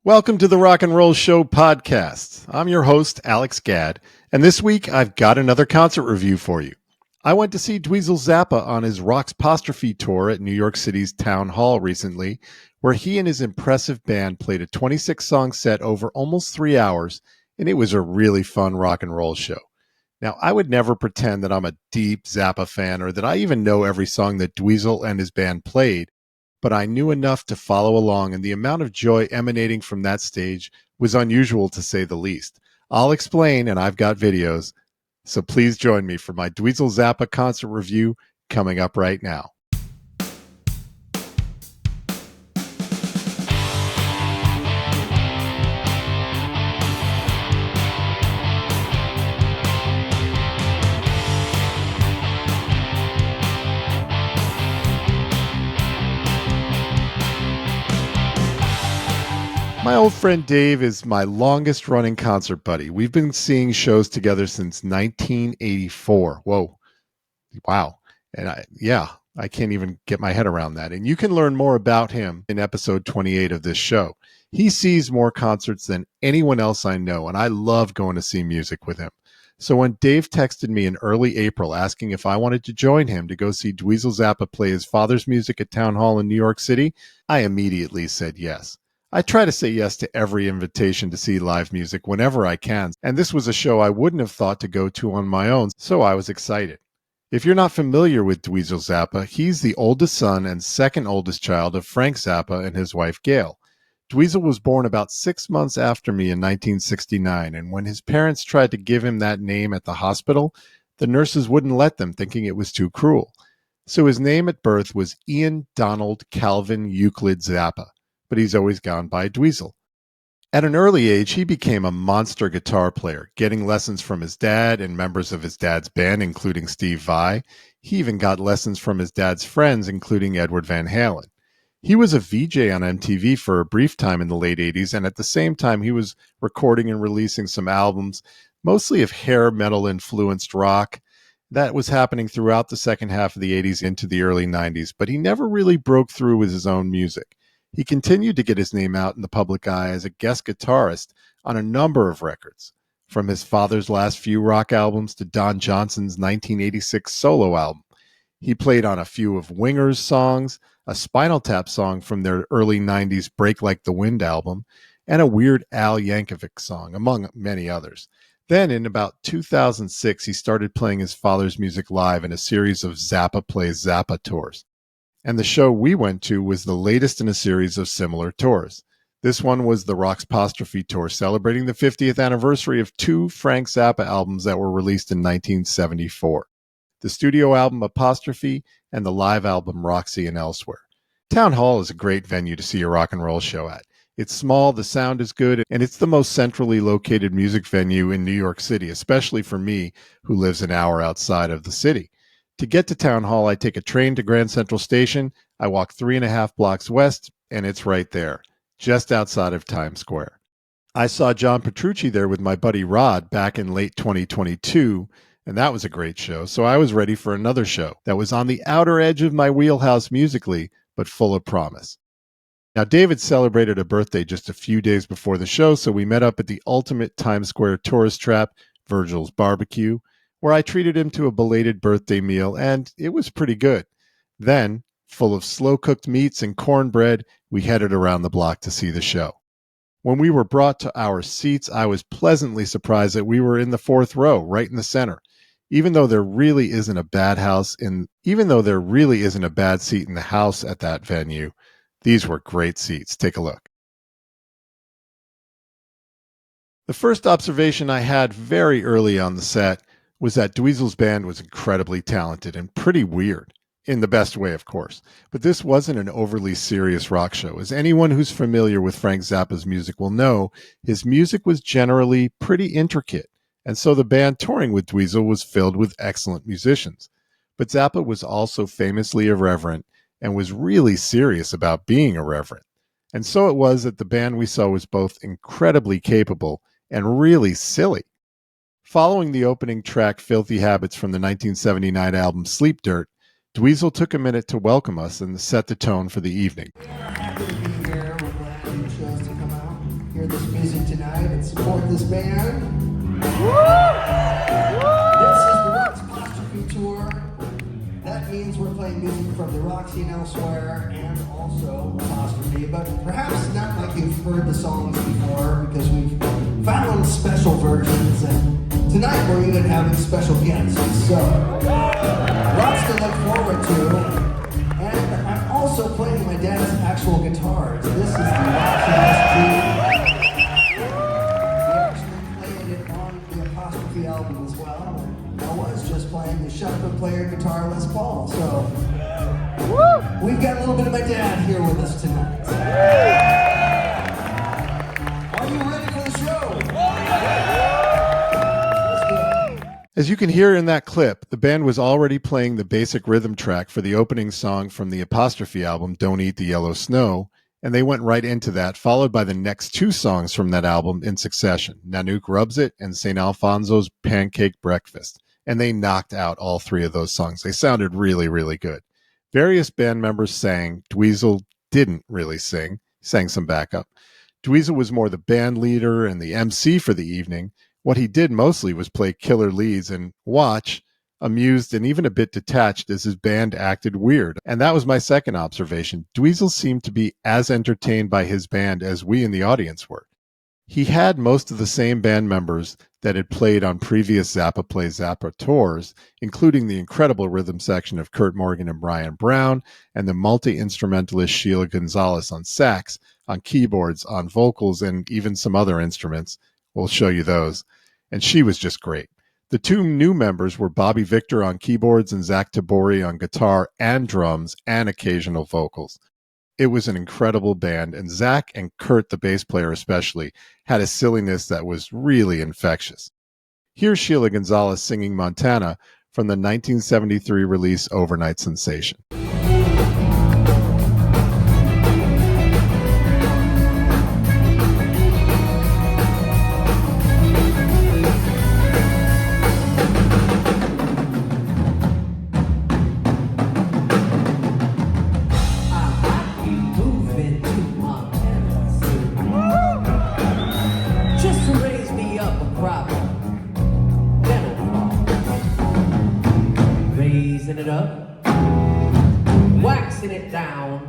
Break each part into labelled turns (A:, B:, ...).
A: Welcome to the Rock and Roll Show podcast. I'm your host, Alex Gadd, and this week I've got another concert review for you. I went to see Dweezil Zappa on his Apostrophe tour at New York City's Town Hall recently, where he and his impressive band played a 26-song set over almost 3 hours, and it was a really fun rock and roll show. Now, I would never pretend that I'm a deep Zappa fan or that I even know every song that Dweezil and his band played, but I knew enough to follow along, and the amount of joy emanating from that stage was unusual to say the least. I'll explain, and I've got videos, so please join me for my Dweezil Zappa concert review coming up right now. My old friend Dave is my longest running concert buddy. We've been seeing shows together since 1984. Whoa. Wow. And I can't even get my head around that. And you can learn more about him in episode 28 of this show. He sees more concerts than anyone else I know, and I love going to see music with him. So when Dave texted me in early April asking if I wanted to join him to go see Dweezil Zappa play his father's music at Town Hall in New York City, I immediately said yes. I try to say yes to every invitation to see live music whenever I can, and this was a show I wouldn't have thought to go to on my own, so I was excited. If you're not familiar with Dweezil Zappa, he's the oldest son and second oldest child of Frank Zappa and his wife Gail. Dweezil was born about 6 months after me in 1969, and when his parents tried to give him that name at the hospital, the nurses wouldn't let them, thinking it was too cruel. So his name at birth was Ian Donald Calvin Euclid Zappa, but he's always gone by Dweezil. At an early age, he became a monster guitar player, getting lessons from his dad and members of his dad's band, including Steve Vai. He even got lessons from his dad's friends, including Edward Van Halen. He was a VJ on MTV for a brief time in the late 80s, and at the same time, he was recording and releasing some albums, mostly of hair metal-influenced rock. That was happening throughout the second half of the 80s into the early 90s, but he never really broke through with his own music. He continued to get his name out in the public eye as a guest guitarist on a number of records, from his father's last few rock albums to Don Johnson's 1986 solo album. He played on a few of Winger's songs, a Spinal Tap song from their early 90s Break Like the Wind album, and a Weird Al Yankovic song, among many others. Then, in about 2006, he started playing his father's music live in a series of Zappa Plays Zappa tours. And the show we went to was the latest in a series of similar tours. This one was the Apostrophe tour, celebrating the 50th anniversary of two Frank Zappa albums that were released in 1974. The studio album Apostrophe and the live album Roxy and Elsewhere. Town Hall is a great venue to see a rock and roll show at. It's small, the sound is good, and it's the most centrally located music venue in New York City, especially for me, who lives an hour outside of the city. To get to Town Hall, I take a train to Grand Central Station, I walk 3.5 blocks west, and it's right there, just outside of Times Square. I saw John Petrucci there with my buddy Rod back in late 2022, and that was a great show, so I was ready for another show that was on the outer edge of my wheelhouse musically, but full of promise. Now, David celebrated a birthday just a few days before the show, so we met up at the ultimate Times Square tourist trap, Virgil's Barbecue, where I treated him to a belated birthday meal, and it was pretty good. Then, full of slow-cooked meats and cornbread, we headed around the block to see the show. When we were brought to our seats, I was pleasantly surprised that we were in the fourth row, right in the center. Even though there really isn't a bad seat in the house at that venue, these were great seats. Take a look. The first observation I had very early on the set was that Dweezil's band was incredibly talented and pretty weird, in the best way, of course. But this wasn't an overly serious rock show. As anyone who's familiar with Frank Zappa's music will know, his music was generally pretty intricate, and so the band touring with Dweezil was filled with excellent musicians. But Zappa was also famously irreverent and was really serious about being irreverent. And so it was that the band we saw was both incredibly capable and really silly. Following the opening track Filthy Habits from the 1979 album Sleep Dirt, Dweezil took a minute to welcome us and set the tone for the evening.
B: Happy to be here. We're glad you chose to come out. hear this music tonight and support this band. This is the Apostrophe tour. That means we're playing music from the Roxy and elsewhere, and also Apostrophe, but perhaps not like you've heard the songs before, because we've found special versions, and tonight we're even having special guests, so lots to look forward to. And I'm also playing my dad's actual guitars. This is the Roxy SG. We actually played it on the Apostrophe album as well. I was just playing the shuffler player guitar Les Paul, so we've got a little bit of my dad here with us tonight. Are you ready for the show?
A: As you can hear in that clip, the band was already playing the basic rhythm track for the opening song from the Apostrophe album, Don't Eat the Yellow Snow, and they went right into that, followed by the next two songs from that album in succession, Nanook Rubs It and St. Alfonso's Pancake Breakfast. And they knocked out all three of those songs. They sounded really, really good. Various band members sang. Dweezil didn't really sing. He sang some backup. Dweezil was more the band leader and the MC for the evening. What he did mostly was play killer leads and watch, amused and even a bit detached as his band acted weird. And that was my second observation. Dweezil seemed to be as entertained by his band as we in the audience were. He had most of the same band members that had played on previous Zappa Play Zappa tours, including the incredible rhythm section of Kurt Morgan and Brian Brown, and the multi-instrumentalist Sheila Gonzalez on sax, on keyboards, on vocals, and even some other instruments. We'll show you those. And she was just great. The two new members were Bobby Victor on keyboards and Zach Tabori on guitar and drums and occasional vocals. It was an incredible band, and Zach and Kurt, the bass player especially, had a silliness that was really infectious. Here's Sheila Gonzalez singing Montana from the 1973 release Overnight Sensation.
C: It up, waxing it down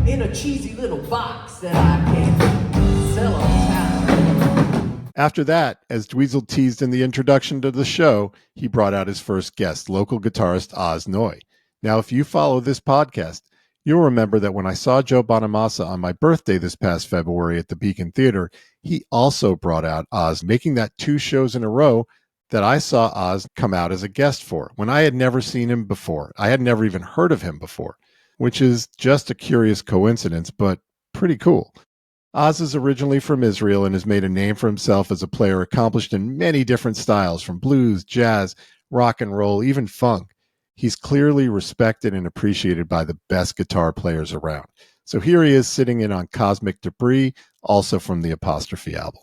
C: in a cheesy little box that I can sell uptown.
A: After that, as Dweezil teased in the introduction to the show, he brought out his first guest, local guitarist Oz Noy. Now, if you follow this podcast, you'll remember that when I saw Joe Bonamassa on my birthday this past February at the Beacon Theater, he also brought out Oz, making that 2 shows in a row that I saw Oz come out as a guest for, when I had never seen him before. I had never even heard of him before, which is just a curious coincidence, but pretty cool. Oz is originally from Israel and has made a name for himself as a player accomplished in many different styles, from blues, jazz, rock and roll, even funk. He's clearly respected and appreciated by the best guitar players around. So here he is sitting in on Cosmic Debris, also from the Apostrophe album.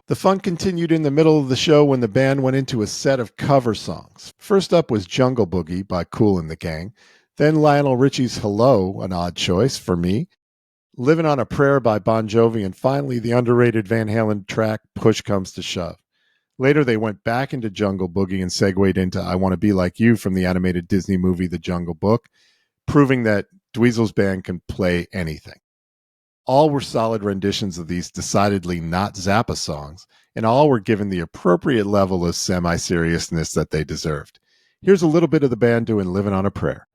A: The fun continued in the middle of the show when the band went into a set of cover songs. First up was Jungle Boogie by Kool and the Gang, then Lionel Richie's Hello, an odd choice for me, Living on a Prayer by Bon Jovi, and finally the underrated Van Halen track Push Comes to Shove. Later, they went back into Jungle Boogie and segued into I Want to Be Like You from the animated Disney movie The Jungle Book, proving that Dweezil's band can play anything. All were solid renditions of these decidedly not Zappa songs, and all were given the appropriate level of semi-seriousness that they deserved. Here's a little bit of the band doing Living on a Prayer.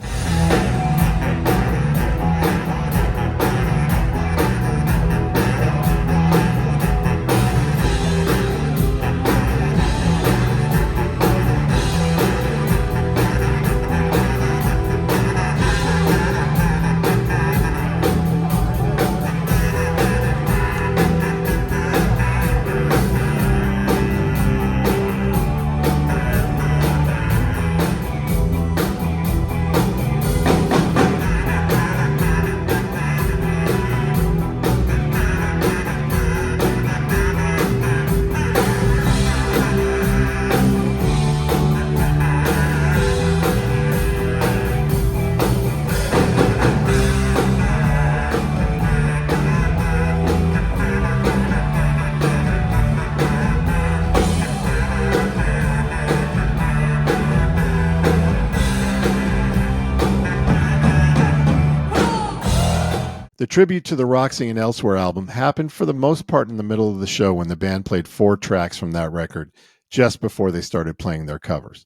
A: The tribute to the Roxy and Elsewhere album happened for the most part in the middle of the show when the band played 4 tracks from that record just before they started playing their covers.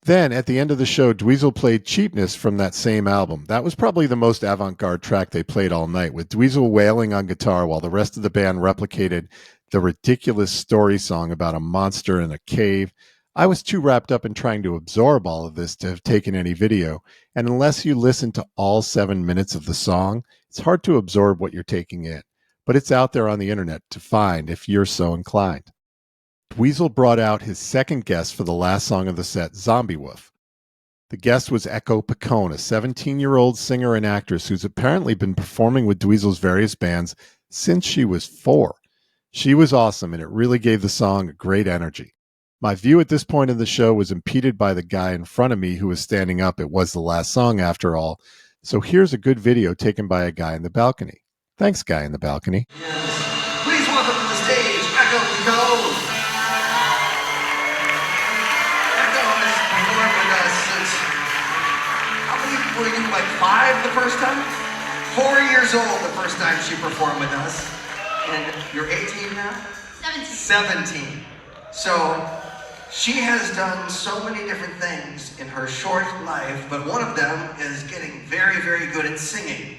A: Then, at the end of the show, Dweezil played Cheapness from that same album. That was probably the most avant-garde track they played all night, with Dweezil wailing on guitar while the rest of the band replicated the ridiculous story song about a monster in a cave. I was too wrapped up in trying to absorb all of this to have taken any video, and unless you listen to all 7 minutes of the song, it's hard to absorb what you're taking in, but it's out there on the internet to find if you're so inclined. Dweezil brought out his second guest for the last song of the set, Zombie Wolf. The guest was Echo Picone, a 17-year-old singer and actress who's apparently been performing with Dweezil's various bands since she was 4. She was awesome, and it really gave the song a great energy. My view at this point in the show was impeded by the guy in front of me who was standing up. It was the last song after all. So here's a good video taken by a guy in the balcony. Thanks, guy in the balcony.
B: Yes. Please welcome to the stage, Echo Picone. Echo has performed with us since, I believe, were you like 5 the first time? 4 years old the first time she performed with us. And you're 18 now? 17. So she has done so many different things in her short life, but one of them is getting very, very good at singing.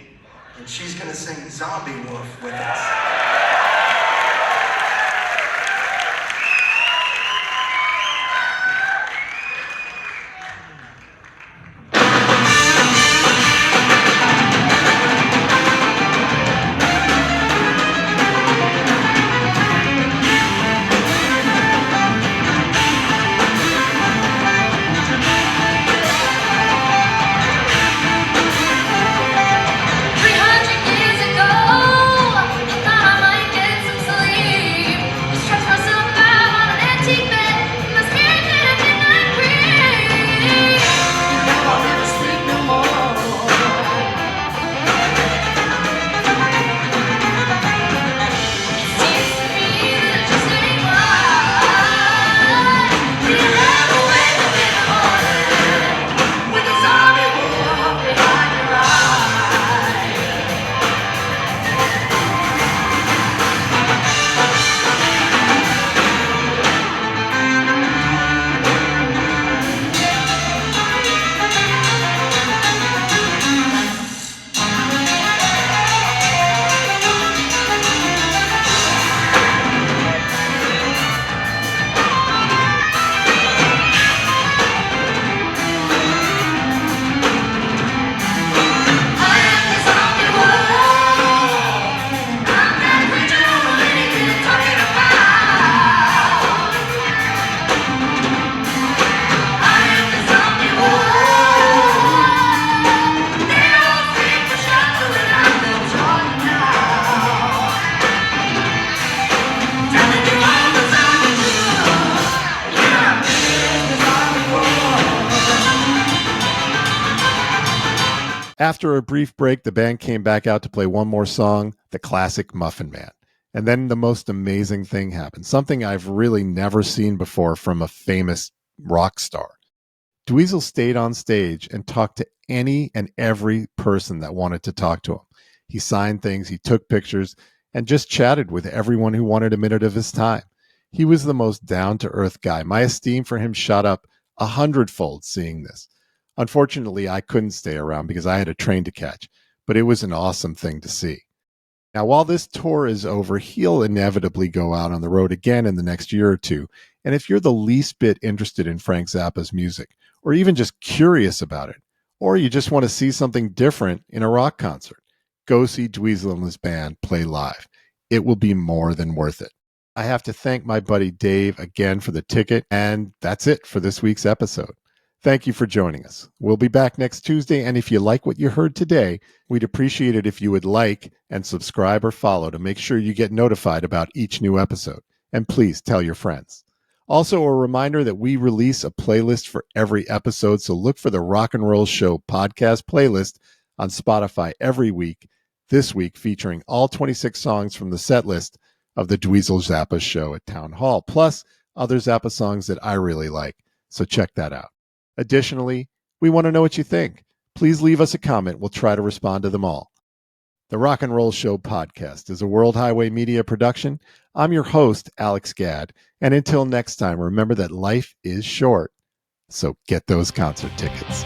B: And she's going to sing Zombie Wolf with us.
D: Years ago, I thought I might
A: After a brief break, the band came back out to play one more song, the classic Muffin Man. And then the most amazing thing happened, something I've really never seen before from a famous rock star. Dweezil stayed on stage and talked to any and every person that wanted to talk to him. He signed things, he took pictures, and just chatted with everyone who wanted a minute of his time. He was the most down-to-earth guy. My esteem for him shot up 100-fold seeing this. Unfortunately, I couldn't stay around because I had a train to catch, but it was an awesome thing to see. Now, while this tour is over, he'll inevitably go out on the road again in the next year or two. And if you're the least bit interested in Frank Zappa's music, or even just curious about it, or you just want to see something different in a rock concert, go see Dweezil and his band play live. It will be more than worth it. I have to thank my buddy Dave again for the ticket, and that's it for this week's episode. Thank you for joining us. We'll be back next Tuesday, and if you like what you heard today, we'd appreciate it if you would like and subscribe or follow to make sure you get notified about each new episode. And please tell your friends. Also, a reminder that we release a playlist for every episode, so look for the Rock and Roll Show podcast playlist on Spotify every week, this week featuring all 26 songs from the set list of the Dweezil Zappa show at Town Hall, plus other Zappa songs that I really like, so check that out. Additionally, we want to know what you think. Please leave us a comment. We'll try to respond to them all. The Rock and Roll Show podcast is a World Highway Media production. I'm your host, Alex Gadd. And until next time, remember that life is short. So get those concert tickets.